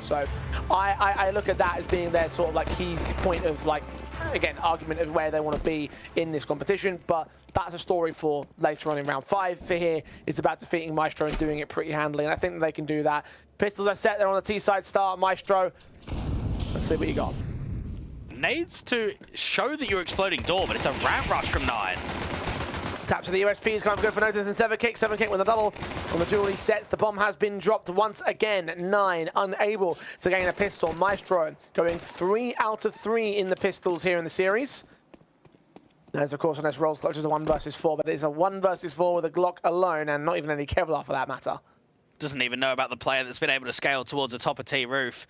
So I look at that as being their sort of like key point of like, again, argument of where they want to be in this competition, but that's a story for later on in round 5. For here, it's about defeating Maestro and doing it pretty handily, and I think that they can do that. Pistols are set there on the T-side start. Maestro, let's see what you got. Needs to show that you're exploding door, but it's a ramp rush from 9. Taps of the USP is kind of good for Notice and 7kick. 7kick with a double on the dual he sets. The bomb has been dropped once again. 9 unable to gain a pistol. Maestro going 3 out of 3 in the pistols here in the series. There's, of course, unless rolls clutch is a 1 versus 4, but it's a 1 versus 4 with a Glock alone and not even any Kevlar for that matter. Doesn't even know about the player that's been able to scale towards the top of T roof.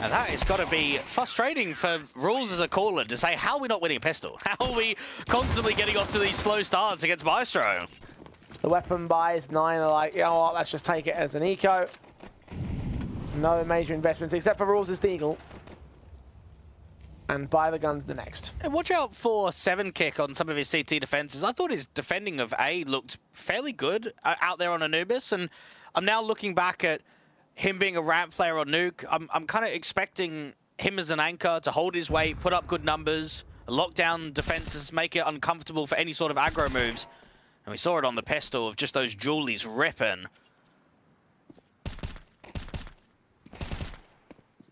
And that has got to be frustrating for Rules as a caller to say, how are we not winning a pistol? How are we constantly getting off to these slow starts against Maestro? The weapon buys, 9 are like, you know what, let's just take it as an eco. No major investments, except for Rules' Deagle. And buy the guns the next. And watch out for 7kick on some of his CT defenses. I thought his defending of A looked fairly good out there on Anubis, and I'm now looking back at him being a ramp player on Nuke. I'm kind of expecting him as an anchor to hold his weight, put up good numbers, lock down defenses, make it uncomfortable for any sort of aggro moves. And we saw it on the pistol of just those Julies ripping.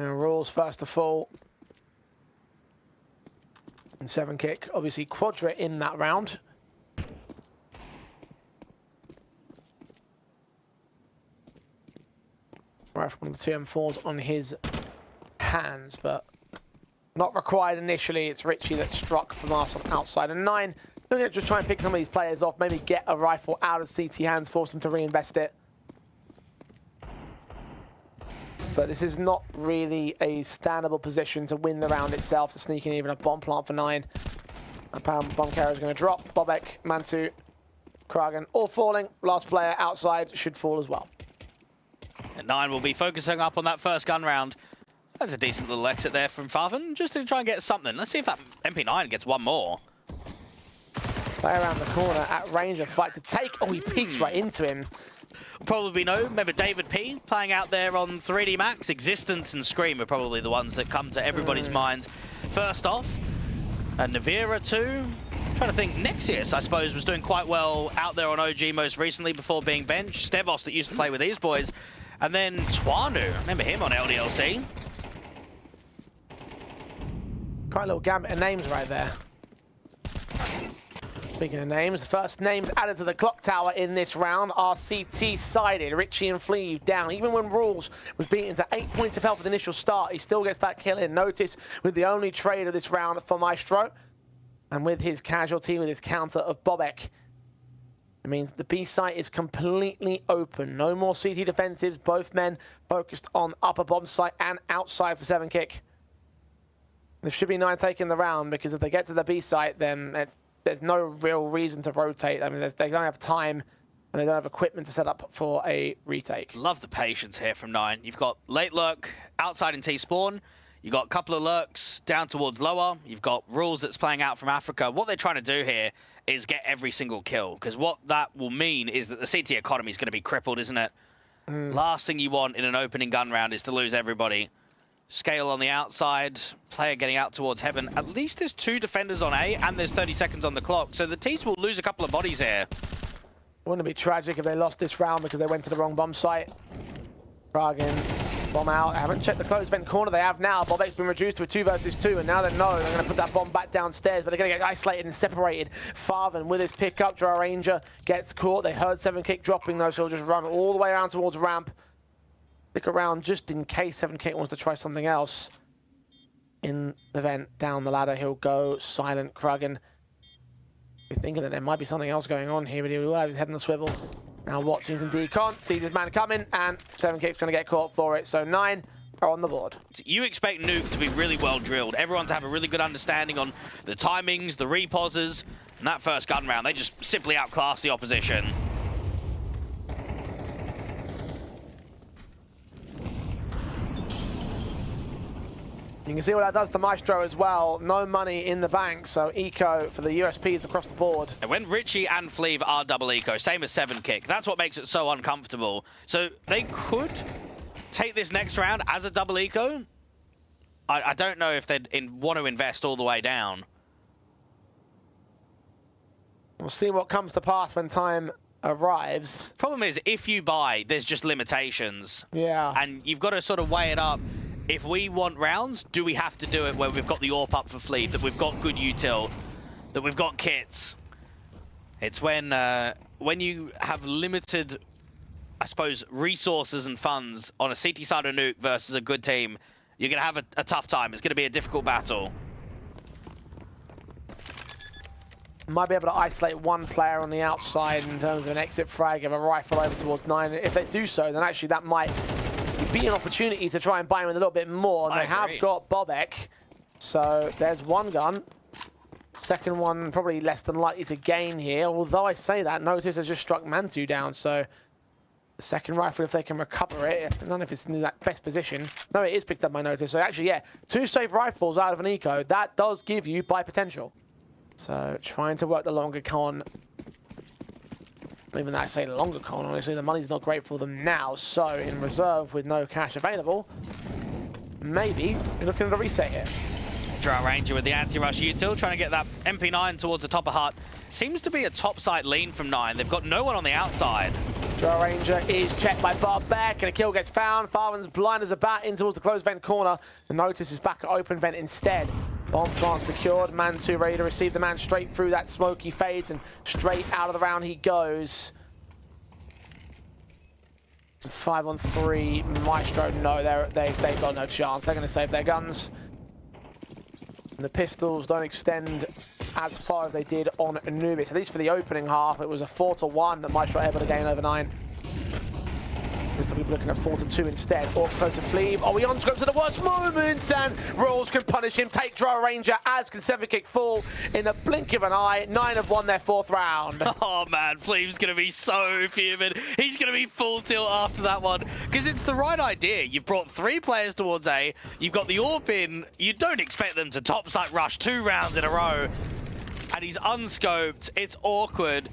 And Rules first to fall. And 7kick, obviously quadra in that round. Right, one of the 2 M4s on his hands, but not required initially. It's Richie that struck from us on outside. And 9, looking at just try and pick some of these players off, maybe get a rifle out of CT hands, force them to reinvest it. But this is not really a standable position to win the round itself, to sneak in even a bomb plant for 9. A bomb carrier is going to drop. Bobek, Mantu, Kragan, all falling. Last player outside should fall as well. And 9 will be focusing up on that first gun round. That's a decent little exit there from Farven, just to try and get something. Let's see if that MP9 gets one more. Play around the corner at range of fight to take. Oh, he peeks right into him. Probably know. Remember David P playing out there on 3D Max? Existence and Scream are probably the ones that come to everybody's minds. First off, and Navira too. Trying to think, Nexius, I suppose, was doing quite well out there on OG most recently before being benched. Stevos that used to play with these boys. And then Twanu, remember him on LDLC? Quite a little gambit of names right there. Speaking of names, first names added to the clock tower in this round are CT-sided. Richie and Fleeve down. Even when Rules was beaten to 8 points of health at the initial start, he still gets that kill in. Notice with the only trade of this round for Maestro. And with his casualty, with his counter of Bobek. It means the B site is completely open. No more CT defensives. Both men focused on upper bomb site and outside for 7kick. There should be 9 taking the round, because if they get to the B site, then there's no real reason to rotate. I mean, they don't have time and they don't have equipment to set up for a retake. Love the patience here from 9. You've got late lurk outside in T-spawn. You've got a couple of lurks down towards lower. You've got Rules that's playing out from Africa. What they're trying to do here is get every single kill, because what that will mean is that the CT economy is going to be crippled, isn't it? Last thing you want in an opening gun round is to lose everybody. Scale on the outside, player getting out towards heaven. At least there's 2 defenders on A, and there's 30 seconds on the clock, so the T's will lose a couple of bodies here. Wouldn't it be tragic if they lost this round because they went to the wrong bomb site? Kragan, bomb out. I haven't checked the closed vent corner. They have now. Bobek's been reduced to a 2 versus 2, and now they know they're going to put that bomb back downstairs, but they're going to get isolated and separated. Farven with his pickup. Draw Ranger gets caught. They heard 7kick dropping, though, so he'll just run all the way around towards ramp. Stick around just in case 7kick wants to try something else. In the vent, down the ladder, he'll go silent. Kragan, you're thinking that there might be something else going on here, but he will have his head on the swivel. Now watching from decon, sees his man coming, and 7kick's going to get caught for it. So 9 are on the board. You expect Nuke to be really well drilled. Everyone to have a really good understanding on the timings, the repauses, and that first gun round, they just simply outclass the opposition. You can see what that does to Maestro as well. No money in the bank, so eco for the USPs across the board. And when Richie and Fleeve are double eco, same as 7kick, that's what makes it so uncomfortable. So they could take this next round as a double eco, I don't know if they'd want to invest all the way down. We'll see what comes to pass when time arrives. Problem is, if you buy, there's just limitations. Yeah. And you've got to sort of weigh it up. If we want rounds, do we have to do it where we've got the AWP up for Fleet, that we've got good util, that we've got kits? It's when you have limited, I suppose, resources and funds on a CT side of nuke versus a good team, you're going to have a tough time. It's going to be a difficult battle. Might be able to isolate one player on the outside in terms of an exit frag of a rifle over towards 9. If they do so, then actually that might be an opportunity to try and buy him with a little bit more. And they have got Bobek. So there's one gun. Second one probably less than likely to gain here. Although I say that, Notice has just struck Mantu down. So the second rifle, if they can recover it, none of it's in that best position. No, it is picked up by Notice. So actually, yeah, 2 safe rifles out of an eco. That does give you buy potential. So trying to work the longer con. Even though I say longer con, honestly, the money's not great for them now. So in reserve with no cash available, maybe you're looking at a reset here. Drow Ranger with the anti-rush util, trying to get that MP9 towards the top of hut. Seems to be a top site lean from 9. They've got no one on the outside. Drow Ranger is checked by Bobek, and a kill gets found. Farvan's blind as a bat in towards the closed vent corner. The Notice is back at open vent instead. Bomb plant secured. Mantu ready to receive the man straight through that smoke. He fades and straight out of the round he goes. 5 on 3. Maestro, no, they've got no chance. They're going to save their guns. And the pistols don't extend as far as they did on Anubis. At least for the opening half, it was a 4-1 that Maestro able to gain over 9. This will be looking at 4-2 instead. Or close to Fleeve. Oh, he unscopes at the worst moment, and Rolls can punish him. Take Drow Ranger, as can 7kick fall in the blink of an eye. 9 have won their 4th round. Oh man, Fleeve's going to be so fuming. He's going to be full tilt after that one, because it's the right idea. You've brought 3 players towards A. You've got the AWP in. You don't expect them to topside rush 2 rounds in a row. And he's unscoped. It's awkward.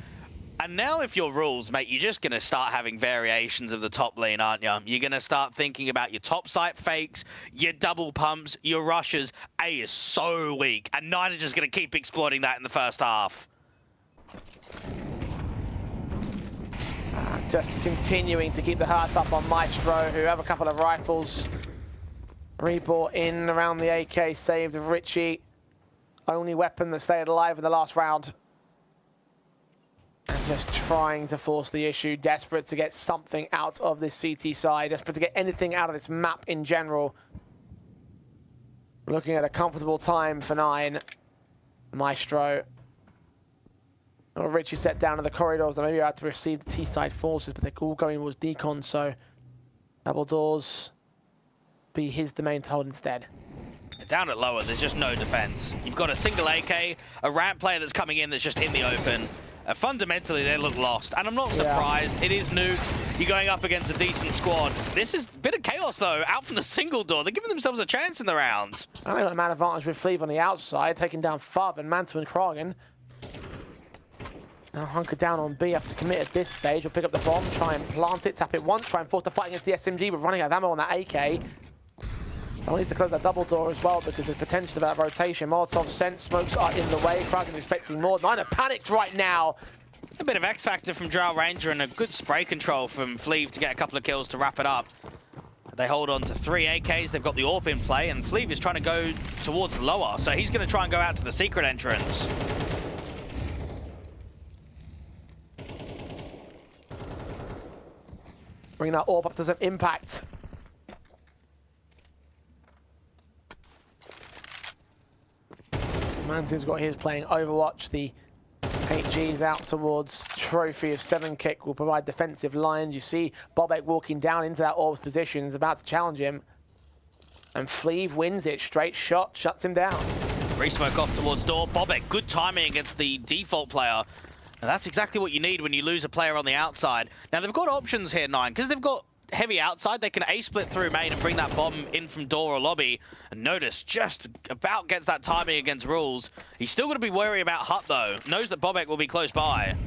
And now if you're Rules, mate, you're just going to start having variations of the top lane, aren't you? You're going to start thinking about your top site fakes, your double pumps, your rushes. A is so weak, and 9 are just going to keep exploiting that in the first half. Just continuing to keep the heart up on Maestro, who have a couple of rifles. Rebought in around the AK, saved of Richie. Only weapon that stayed alive in the last round. And just trying to force the issue, desperate to get something out of this CT side, desperate to get anything out of this map in general. Looking at a comfortable time for 9. Maestro. Oh, Richie set down in the corridors. They maybe about to receive the T-side forces, but they're all going towards decon, so double doors be his domain to hold instead. Down at lower, there's just no defense. You've got a single AK, a ramp player that's coming in that's just in the open. Fundamentally, they look lost, and I'm not surprised. Yeah. It is Nuke. You're going up against a decent squad. This is a bit of chaos, though, out from the single door. They're giving themselves a chance in the rounds. And they got a man advantage with Fleeve on the outside, taking down Fav and Mantu and Kragen. Now hunker down on B after commit at this stage. We'll pick up the bomb, try and plant it, tap it once, try and force the fight against the SMG, but running out of ammo on that AK. Someone needs to close that double door as well, because there's potential of that rotation. Molotov sent, smokes are in the way. Kragen expecting more. 9 are panicked right now. A bit of X Factor from Drow Ranger and a good spray control from Fleeve to get a couple of kills to wrap it up. They hold on to 3 AKs. They've got the AWP in play, and Fleeve is trying to go towards lower, so he's going to try and go out to the secret entrance. Bring that AWP up to some impact. Mantu's got his playing Overwatch. The HG's out towards Trophy of 7kick will provide defensive lines. You see Bobek walking down into that AWP's position, is about to challenge him. And Fleeve wins it. Straight shot, shuts him down. Re-smoke off towards door. Bobek, good timing against the default player. And that's exactly what you need when you lose a player on the outside. Now, they've got options here, 9, because they've got heavy outside. They can A-split through main and bring that bomb in from door or lobby. And Notice just about gets that timing against Rules. He's still going to be wary about hut, though. Knows that Bobek will be close by.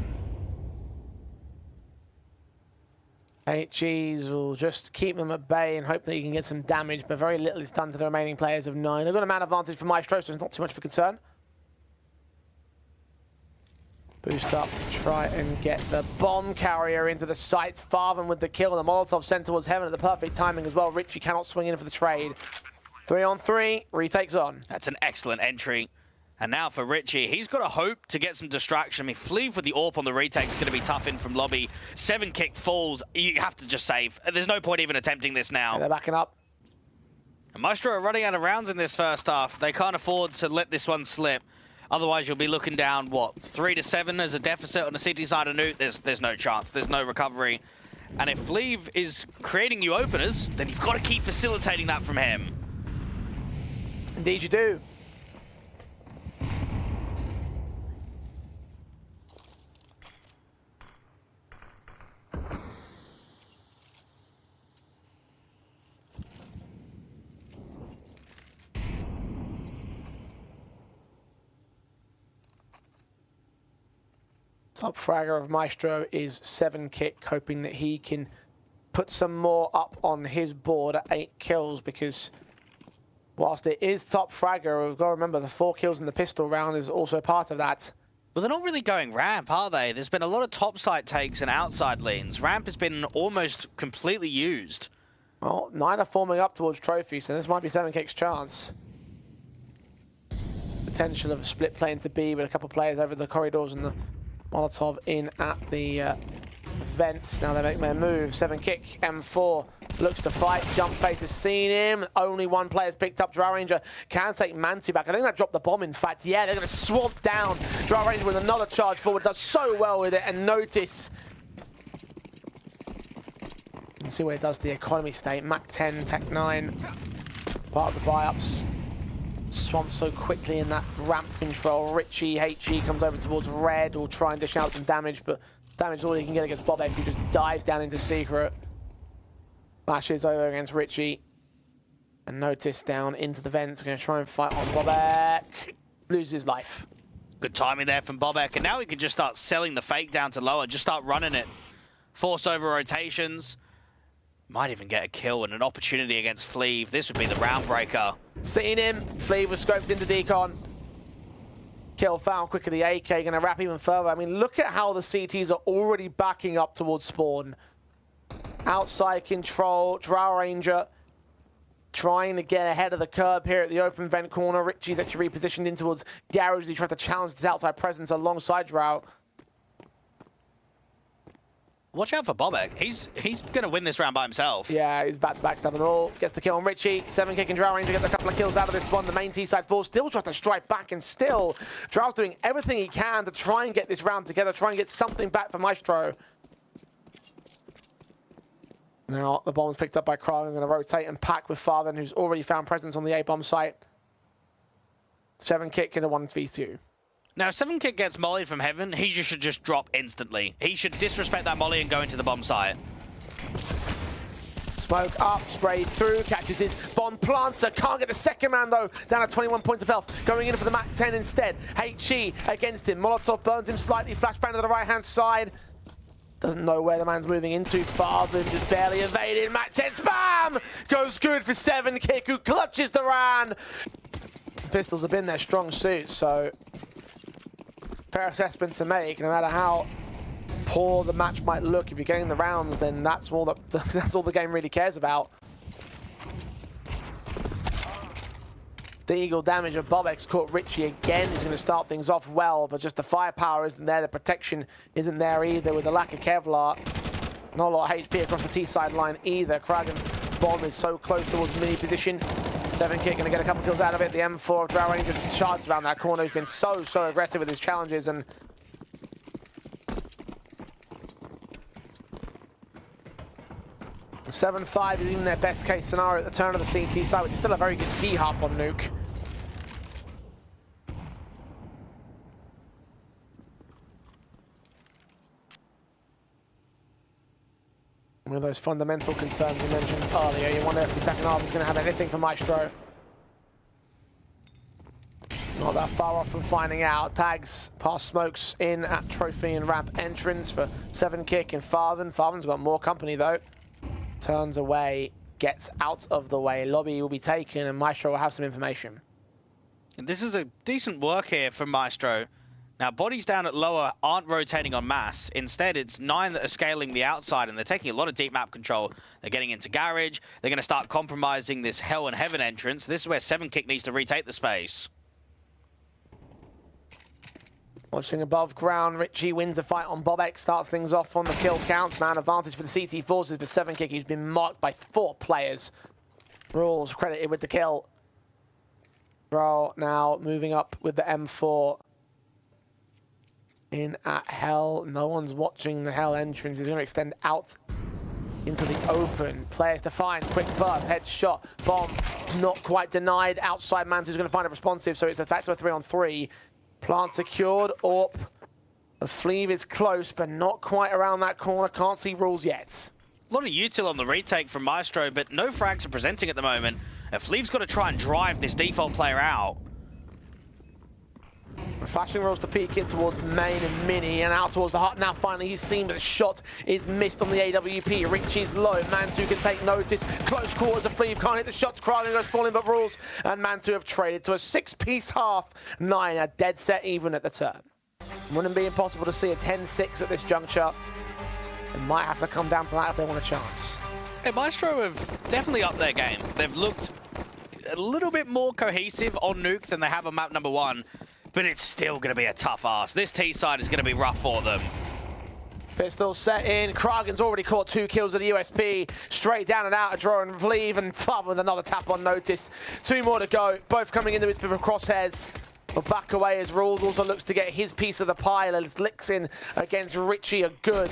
HGs will just keep them at bay and hope that you can get some damage, but very little is done to the remaining players of 9. They've got a man advantage for Maestro, so it's not too much of a concern. Boost up to try and get the bomb carrier into the sights. Farven with the kill, and the Molotov sent towards heaven at the perfect timing as well. Richie cannot swing in for the trade. 3 on 3, retakes on. That's an excellent entry. And now for Richie, he's got to hope to get some distraction. I mean, Fleeve with the AWP on the retake is going to be tough in from lobby. 7 kick falls. You have to just save. There's no point even attempting this now. Yeah, they're backing up. And Maestro are running out of rounds in this first half. They can't afford to let this one slip. Otherwise, you'll be looking down, what, 3 to 7 as a deficit on the CT side of Nuke. There's no chance. There's no recovery. And if Fleeve is creating you openers, then you've got to keep facilitating that from him. Indeed you do. Top fragger of Maestro is 7 kick, hoping that he can put some more up on his board at 8 kills, because whilst it is top fragger, we've got to remember the 4 kills in the pistol round is also part of that. Well, they're not really going ramp, are they? There's been a lot of top side takes and outside leans. Ramp has been almost completely used. Well, 9 are forming up towards trophy, so this might be 7 kick's chance. Potential of a split plane to B with a couple of players over the corridors and the Molotov in at the vents. Now they make their move. 7 kick, M4 looks to fight. Jump face has seen him. Only 1 player's picked up. Drow Ranger can take Manti back. I think that dropped the bomb, in fact. Yeah, they're going to swamp down. Drow Ranger with another charge forward. Does so well with it. And notice. Let's see what it does to the economy state. Mac 10, Tech 9. Part of the buy-ups. Swamped so quickly in that ramp control. Richie, HE comes over towards Red. Will try and dish out some damage, but damage is all he can get against Bobek, who just dives down into Secret. Flashes over against Richie. And notice down into the vents. We're going to try and fight on Bobek. Loses his life. Good timing there from Bobek. And now he can just start selling the fake down to lower. Just start running it. Force over rotations. Might even get a kill and an opportunity against Fleeve. This would be the round breaker. Seen him. Fleeve was scoped into Decon. Kill found quicker. The AK going to wrap even further. I mean, look at how the CTs are already backing up towards spawn. Outside control. Drow Ranger trying to get ahead of the curb here at the open vent corner. Richie's actually repositioned in towards Garage as he tries to challenge his outside presence alongside Drow. Watch out for Bobek. He's going to win this round by himself. Yeah, he's back to backstab and all. Gets the kill on Richie. 7 kick and Drow Ranger gets a couple of kills out of this one. The main T-side force still tries to strike back, and still Drow's doing everything he can to try and get this round together, try and get something back for Maestro. Now the bomb's picked up by Krog. I'm going to rotate and pack with Farven, who's already found presence on the A-bomb site. 7 kick and a 1v2. Now, if 7 kick gets mollied from heaven, he should just drop instantly. He should disrespect that molly and go into the bomb site. Smoke up, spray through, catches his bomb planter. Can't get the second man though. Down at 21 points of health. Going in for the Mac 10 instead. HE against him. Molotov burns him slightly. Flashbang to the right-hand side. Doesn't know where the man's moving into. Farben just barely evaded. Mac 10 spam! Goes good for 7 kick, who clutches the Ran. Pistols have been their strong suit, so fair assessment to make. No matter how poor the match might look, if you're getting the rounds, then that's all that's all the game really cares about. The eagle damage of Bobek's caught Richie again. He's going to start things off well, but just the firepower isn't there. The protection isn't there either with the lack of Kevlar. Not a lot of HP across the T-side line either. Kragen's bomb is so close towards mini position. 7 kick, going to get a couple kills out of it. The M4 of Drow Ranger just charges around that corner. He's been so aggressive with his challenges, and the 7-5 is even their best case scenario at the turn of the CT side, which is still a very good T-half on Nuke. One of those fundamental concerns you mentioned earlier. You wonder if the second half is going to have anything for Maestro. Not that far off from finding out. Tags past smokes in at trophy and ramp entrance for 7kick and Farthen. Farthen's got more company though. Turns away, gets out of the way. Lobby will be taken and Maestro will have some information. And this is a decent work here from Maestro. Now, bodies down at lower aren't rotating en masse. Instead, it's 9 that are scaling the outside, and they're taking a lot of deep map control. They're getting into garage. They're going to start compromising this Hell and Heaven entrance. This is where 7kick needs to retake the space. Watching above ground, Richie wins a fight on Bobek, starts things off on the kill count. Man advantage for the CT forces, but 7kick, who's been marked by 4 players. Rules credited with the kill. Bro now moving up with the M4. In at Hell, no one's watching the Hell entrance. He's going to extend out into the open. Players to find, quick burst, headshot, bomb, not quite denied. Outside Mantu's going to find it responsive, so it's a back to a 3-on-3. Plant secured, Orp. The Fleeve is close, but not quite around that corner. Can't see Rules yet. A lot of util on the retake from Maestro, but no frags are presenting at the moment. And Fleeve's got to try and drive this default player out. Flashing Rules to peek in towards Main and Mini and out towards the hut. Now finally he's seen, but the shot is missed on the AWP. Richie's low. Mantu can take notice. Close quarters of Fleeve can't hit the shots. Kragen goes falling, but Rules and Mantu have traded to a 6-piece half. 9 a dead set even at the turn. Wouldn't be impossible to see a 10-6 at this juncture. It might have to come down to that if they want a chance. Hey, Maestro have definitely upped their game. They've looked a little bit more cohesive on Nuke than they have on map number 1. But it's still going to be a tough ask. This T side is going to be rough for them. Pistol set in. Kragen's already caught 2 kills at the USP. Straight down and out of draw and Fleeve and Fab with another tap on notice. 2 more to go. Both coming into his bit of crosshairs. But back away as Rules also looks to get his piece of the pie. As licks in against Richie, a good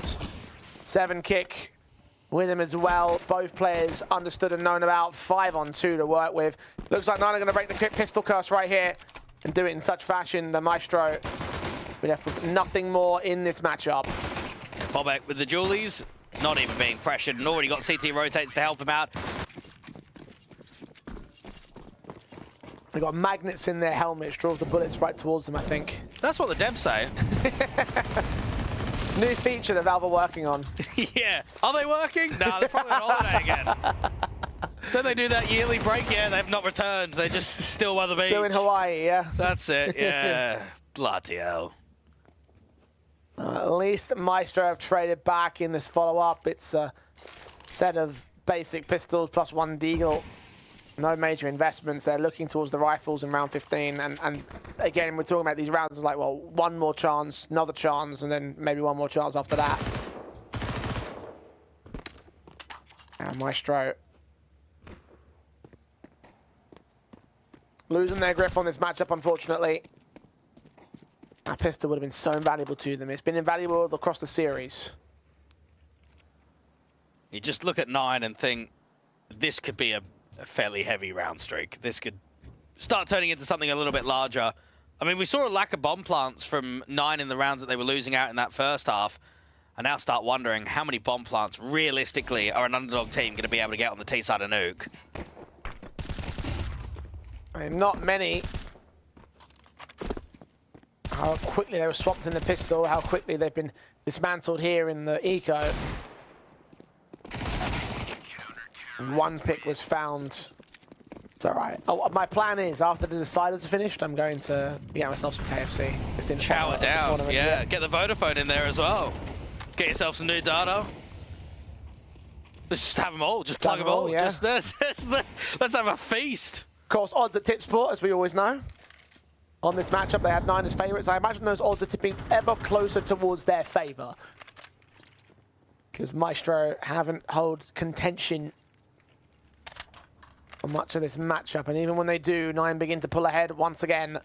7kick with him as well. Both players understood and known about. 5-on-2 to work with. Looks like 9 are going to break the pistol curse right here. And do it in such fashion, the Maestro be left with nothing more in this matchup. Bobek with the Julies, not even being pressured, and already got CT rotates to help him out. They've got magnets in their helmets, draws the bullets right towards them, I think. That's what the devs say. New feature that Valve are working on. Yeah. Are they working? No, they're probably on holiday again. Don't they do that yearly break? Yeah, they've not returned. They're just still by the beach. Still in Hawaii, yeah. That's it, yeah. Bloody hell. At least Maestro have traded back in this follow-up. It's a set of basic pistols plus 1 deagle. No major investments. They're looking towards the rifles in round 15. And again, we're talking about these rounds as like, well, 1 more chance, another chance, and then maybe 1 more chance after that. And Maestro losing their grip on this matchup, unfortunately. That pistol would have been so invaluable to them. It's been invaluable across the series. You just look at 9 and think, this could be a fairly heavy round streak. This could start turning into something a little bit larger. I mean, we saw a lack of bomb plants from 9 in the rounds that they were losing out in that first half. I now start wondering how many bomb plants realistically are an underdog team going to be able to get on the T side of Nuke. I mean, not many. How quickly they were swapped in the pistol, how quickly they've been dismantled here in the eco. And 1 pick was found. It's all right. Oh, my plan is, after the deciders are finished, I'm going to get myself some KFC. Just in chow it down, yeah. Get the Vodafone in there as well. Get yourself some new data. Let's just have them all. Just plug them all. Yeah. Just let's have a feast. Of course, odds at TIPSPORT, as we always know. On this matchup, they had 9 as favourites. I imagine those odds are tipping ever closer towards their favour. Because Maestro haven't held contention on much of this matchup. And even when they do, 9 begin to pull ahead once again.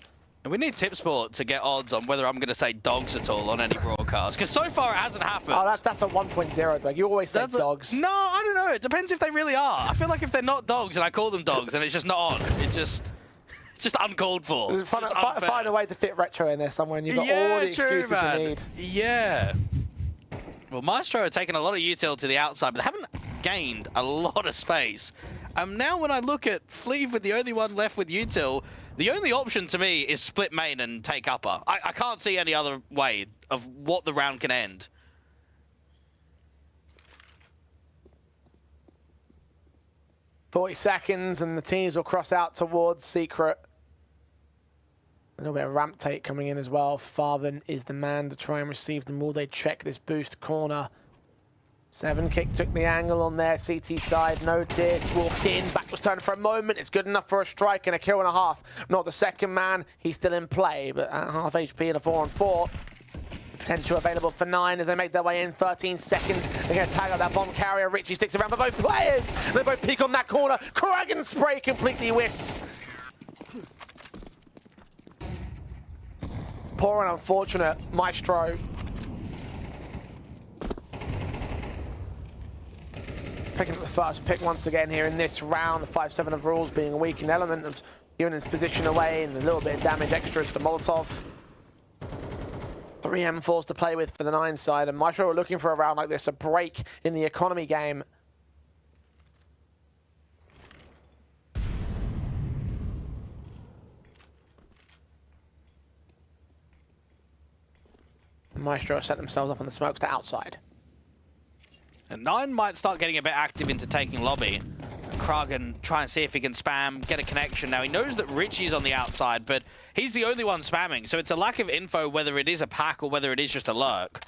And we need TIPSPORT to get odds on whether I'm going to say dogs at all on any broadcast. Because so far it hasn't happened. Oh, that's a 1.0, Doug. You always say dogs. No, I don't know. It depends if they really are. I feel like if they're not dogs and I call them dogs, then it's just not on. It's just uncalled for. Find a way to fit retro in there somewhere, and you've got all the excuses you need. Yeah. Well, Maestro are taking a lot of util to the outside, but they haven't gained a lot of space Now when I look at Fleeve with the only one left with util, the only option to me is split main and take upper. I can't see any other way of what the round can end. .40 and the teams will cross out towards Secret. A little bit of ramp take coming in as well. Farthen is the man to try and receive them. Will they check this boost corner? 7 kick took the angle on their CT side. Notice walked in. Back was turned for a moment. It's good enough for a strike and a kill and a half. Not the second man. He's still in play, but at half HP in a 4-on-4. Potential available for 9 as they make their way in. 13 seconds. They're going to tag up that bomb carrier. Richie sticks around for both players. They both peek on that corner. Kragan spray completely whiffs. Poor and unfortunate Maestro. Picking up the first pick once again here in this round. The 5-7 of rules being a weakened element of giving his position away and a little bit of damage extra to the Molotov. 3 M4s to play with for the 9 side, and Maestro are looking for a round like this, a break in the economy game. Maestro set themselves up on the smokes to outside. And 9 might start getting a bit active into taking lobby. Kragan try and see if he can spam, get a connection. Now he knows that Richie's on the outside, but he's the only one spamming, so it's a lack of info whether it is a pack or whether it is just a lurk.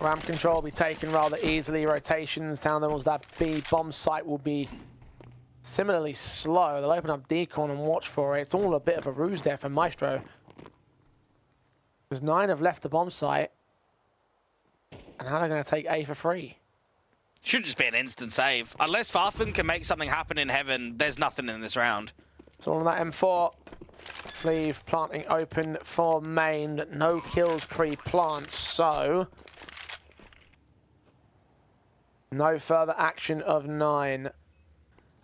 Ramp control will be taken rather easily. Rotations down towards that B bomb site will be similarly slow. They'll open up decon and watch for it. It's all a bit of a ruse there for Maestro. Because 9 have left the bomb site. And now they're going to take A for free. Should just be an instant save. Unless Farfen can make something happen in heaven, there's nothing in this round. It's all on that M4. Fleeve planting open for main. No kills pre-plant, so no further action of 9.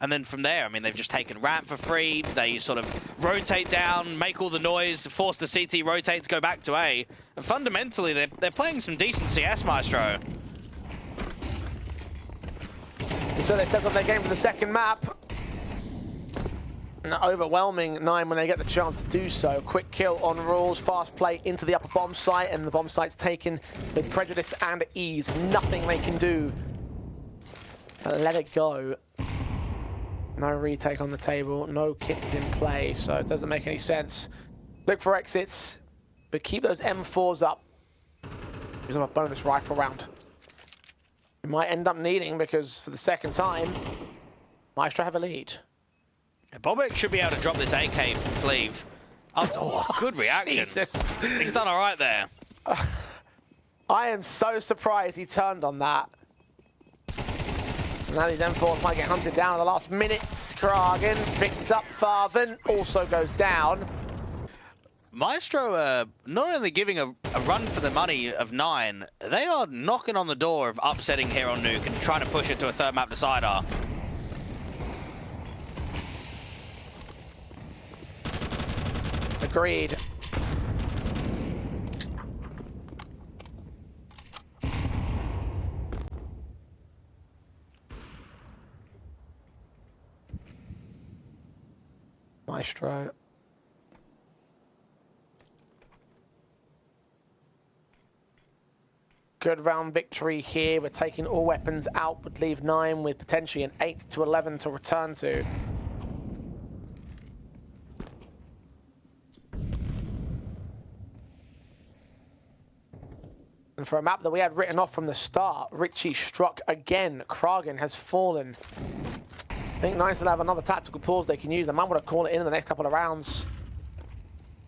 And then from there, I mean, they've just taken ramp for free. They sort of rotate down, make all the noise, force the CT rotate to go back to A. And fundamentally, they're playing some decent CS, Maestro. So they stepped up their game for the second map. And overwhelming 9 when they get the chance to do so. Quick kill on rules, fast play into the upper bomb site, and the bomb site's taken with prejudice and ease. Nothing they can do. Let it go. No retake on the table, no kits in play, so it doesn't make any sense. Look for exits, but keep those M4s up. Use them a bonus rifle round. You might end up needing, because for the second time, Maestro have a lead. Bobek should be able to drop this AK from Fleeve. Oh, good reaction. Jesus. He's done all right there. I am so surprised he turned on that. Now these M4s might get hunted down in the last minutes. Kragan picked up Farthen, also goes down. Maestro not only giving a run for the money of 9, they are knocking on the door of upsetting here on Nuke and trying to push it to a third map decider. Agreed. Maestro. Good round victory here. We're taking all weapons out, would leave 9 with potentially an 8 to 11 to return to. And for a map that we had written off from the start, Richie struck again. Kragan has fallen. I think 9 still have another tactical pause they can use. They might want to call it in the next couple of rounds.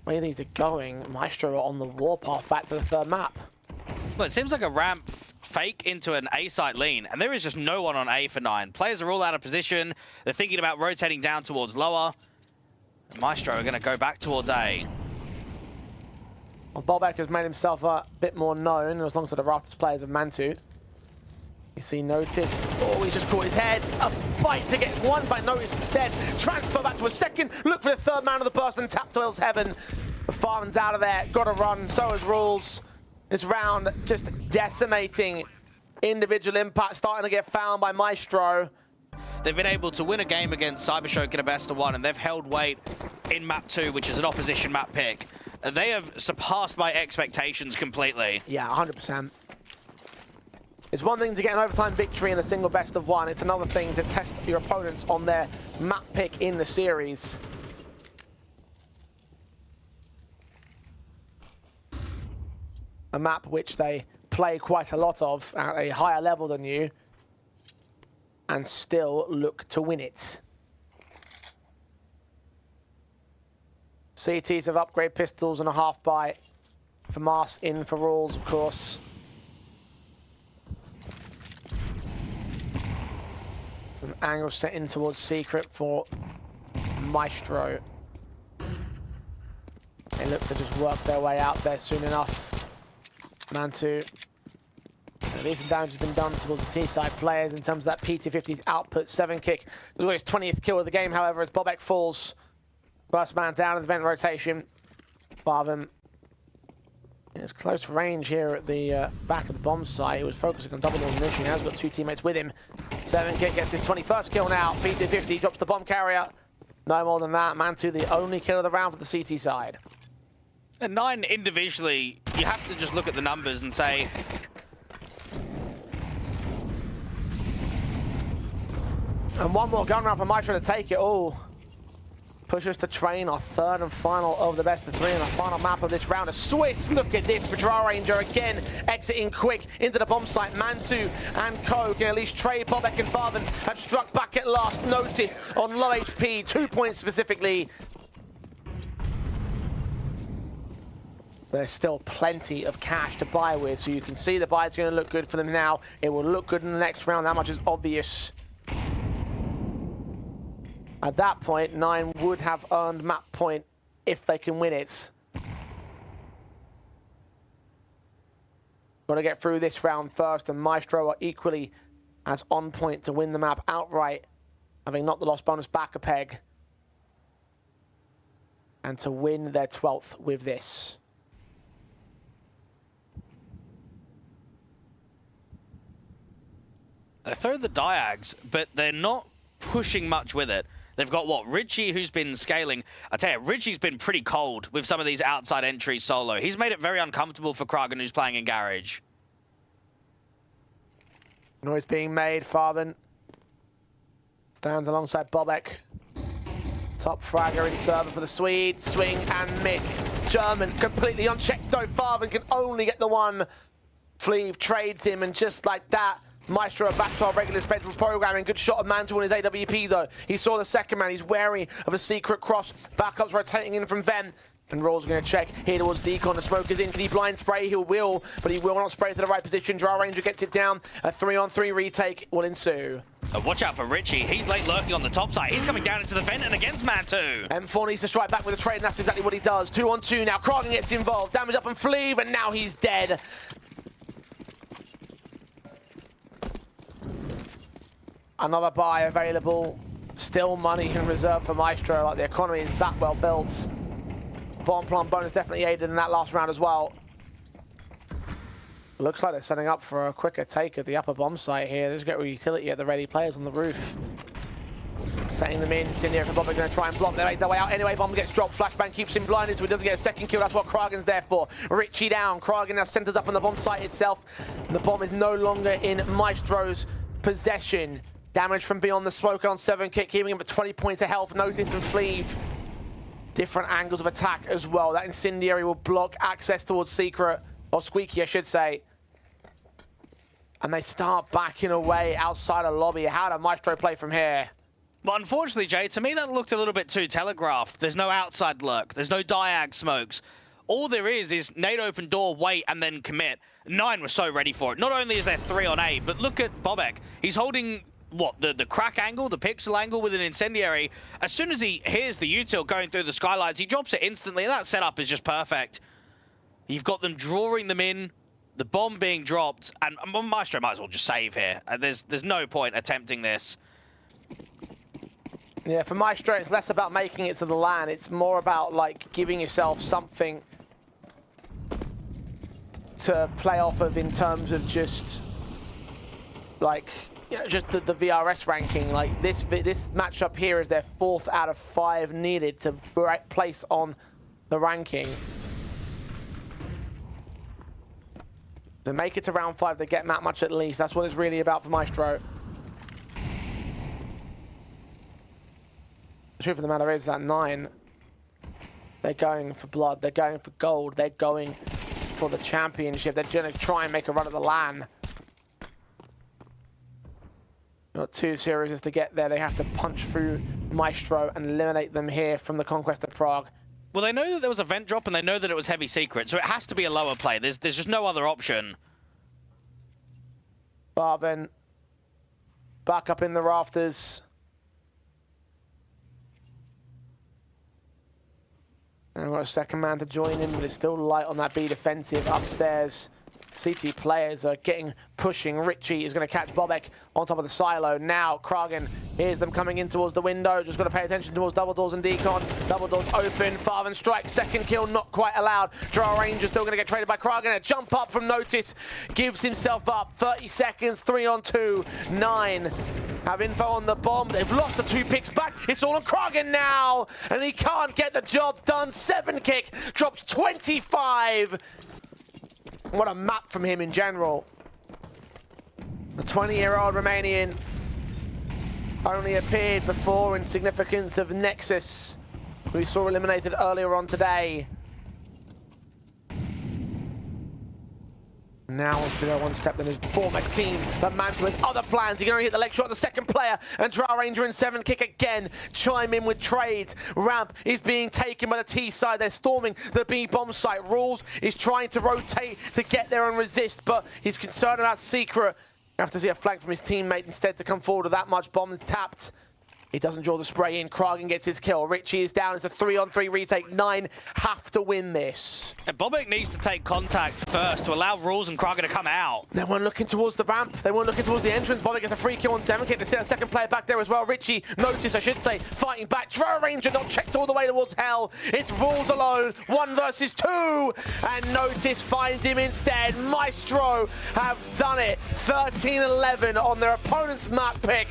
Where these are going, Maestro are on the warpath back to the third map. Well, it seems like a ramp fake into an A site lean, and there is just no one on A for 9. Players are all out of position. They're thinking about rotating down towards lower. And Maestro are going to go back towards A. Well, Bobek has made himself a bit more known as long as the Rafters players of Mantu. You see Notice. Oh, he's just caught his head. A fight to get one by Notice instead. Transfer back to a second. Look for the third man of the burst and tap towards heaven. The Farman's out of there, gotta run, so is Rules. This round just decimating individual impact, starting to get found by Maestro. They've been able to win a game against Cybershock in a best of one, and they've held weight in map 2, which is an opposition map pick. They have surpassed my expectations completely. Yeah, 100%. It's one thing to get an overtime victory in a single best of one. It's another thing to test your opponents on their map pick in the series. A map which they play quite a lot of at a higher level than you, and still look to win it. CTs have upgrade pistols and a half buy for Mars, in for Rules, of course. An angle set in towards Secret for Maestro. They look to just work their way out there soon enough. Mantu. Decent damage has been done towards the T-side players in terms of that PT50's output. 7 kick. This was his 20th kill of the game, however, as Bobek falls. First man down in the vent rotation. Barvin is close range here at the back of the bomb site. He was focusing on double ammunition. Now he's got 2 teammates with him. 7 kick gets his 21st kill now. PT50 drops the bomb carrier. No more than that. Mantu, the only kill of the round for the CT side. And 9 individually, you have to just look at the numbers and say, and one more gun round for Maestro to take it all. Pushes to train our third and final of the best of 3 and the final map of this round. A Swiss, look at this for Draw Ranger again, exiting quick into the bomb site. Mantu and Co can at least trade. Bobek and Farben have struck back at last. Notice on low HP, 2 points specifically. There's still plenty of cash to buy with, so you can see the buy's going to look good for them now. It will look good in the next round. That much is obvious. At that point, 9 would have earned map point if they can win it. Got to get through this round first, and Maestro are equally as on point to win the map outright, having knocked the lost bonus back a peg, and to win their 12th with this. they throw the diags, but they're not pushing much with it. They've got, what, Richie, who's been scaling. I tell you, Richie's been pretty cold with some of these outside entries solo. He's made it very uncomfortable for Kragan, who's playing in Garage. Noise being made. Farben stands alongside Bobek. Top fragger in server for the Swede. Swing and miss. German completely unchecked though. Farben can only get the one. Fleeve trades him, and just like that, Maestro back to our regular scheduled programming. Good shot of Mantle in his AWP though. He saw the second man. He's wary of a secret cross. Backup's rotating in from Ven. And Roll's going to check here towards Deacon. The smoke is in. Can he blind spray? He will, but he will not spray to the right position. Draw Ranger gets it down. A 3-on-3 retake will ensue. Watch out for Richie. He's late lurking on the top side. He's coming down into the vent and against Mantu. M4 needs to strike back with a trade, and that's exactly what he does. 2-on-2 now. Kragan gets involved. Damage up and Fleeve, and now he's dead. Another buy available. Still money in reserve for Maestro. Like, the economy is that well built. Bomb plant bonus definitely aided in that last round as well. Looks like they're setting up for a quicker take at the upper bomb site here. Just get utility at the ready. Players on the roof. Setting them in. Cindy and Bob are going to try and block. They make their way out anyway. Bomb gets dropped. Flashbang keeps him blinded, so he doesn't get a second kill. That's what Kragan's there for. Richie down. Kragan now centers up on the bomb site itself. And the bomb is no longer in Maestro's possession. Damage from beyond the smoke on 7 kick, keeping him at 20 points of health. Notice and Fleeve. Different angles of attack as well. That incendiary will block access towards Secret, or Squeaky, I should say. And they start backing away outside of lobby. How did Maestro play from here? Well, unfortunately, Jay, to me that looked a little bit too telegraphed. There's no outside lurk. There's no diag smokes. All there is nade open door, wait, and then commit. 9 was so ready for it. Not only is there 3 on A, but look at Bobek. He's holding... what, the crack angle, the pixel angle with an incendiary. As soon as he hears the util going through the skylights, he drops it instantly. That setup is just perfect. You've got them drawing them in, the bomb being dropped, and Maestro might as well just save here. There's no point attempting this. Yeah, for Maestro, it's less about making it to the LAN. It's more about, like, giving yourself something to play off of in terms of just, like, you know, just the VRS ranking. Like, this matchup here is their 4th out of 5 needed to place on the ranking. To make it to round 5, they get that much at least. That's what it's really about for Maestro. The truth of the matter is that 9, they're going for blood, they're going for gold, they're going for the championship. They're going to try and make a run at the LAN. Got 2 series to get there. They have to punch through Maestro and eliminate them here from the Conquest of Prague. Well, they know that there was a vent drop, and they know that it was heavy secret, so it has to be a lower play. There's just no other option. Barvin back up in the rafters. And we've got a second man to join in, but it's still light on that B defensive upstairs. CT players are pushing. Richie is going to catch Bobek on top of the silo. Now, Kragen hears them coming in towards the window. Just got to pay attention towards double doors and decon. Double doors open. Farven strike. Second kill not quite allowed. Draw Ranger still going to get traded by Kragen. A jump up from Notice. Gives himself up. 30 seconds. 3 on 2. 9 have info on the bomb. They've lost the 2 picks back. It's all on Kragen now. And he can't get the job done. 7 kick. Drops 25. What a map from him in general. The 20-year-old Romanian only appeared before in significance of Nexus, who we saw eliminated earlier on today. Now wants to go one step than his former team, but Mantle has other plans. He's going to hit the leg shot at the second player, and Draw Ranger in 7 kick again. Chime in with trades. Ramp is being taken by the T side. They're storming the B bomb site. Rules is trying to rotate to get there and resist, but he's concerned about Secret. You have to see a flank from his teammate instead to come forward with that much. Bombs tapped. He doesn't draw the spray in. Kragen gets his kill. Richie is down. It's a 3-on-3 retake. 9 have to win this. And Bobek needs to take contact first to allow Rules and Kragen to come out. They weren't looking towards the ramp. They weren't looking towards the entrance. Bobek gets a free kill on 7 kick. They see a second player back there as well. Richie, Notice, I should say, fighting back. Draw Ranger not checked all the way towards hell. It's Rules alone. 1 versus 2. And Notice finds him instead. Maestro have done it. 13-11 on their opponent's map pick.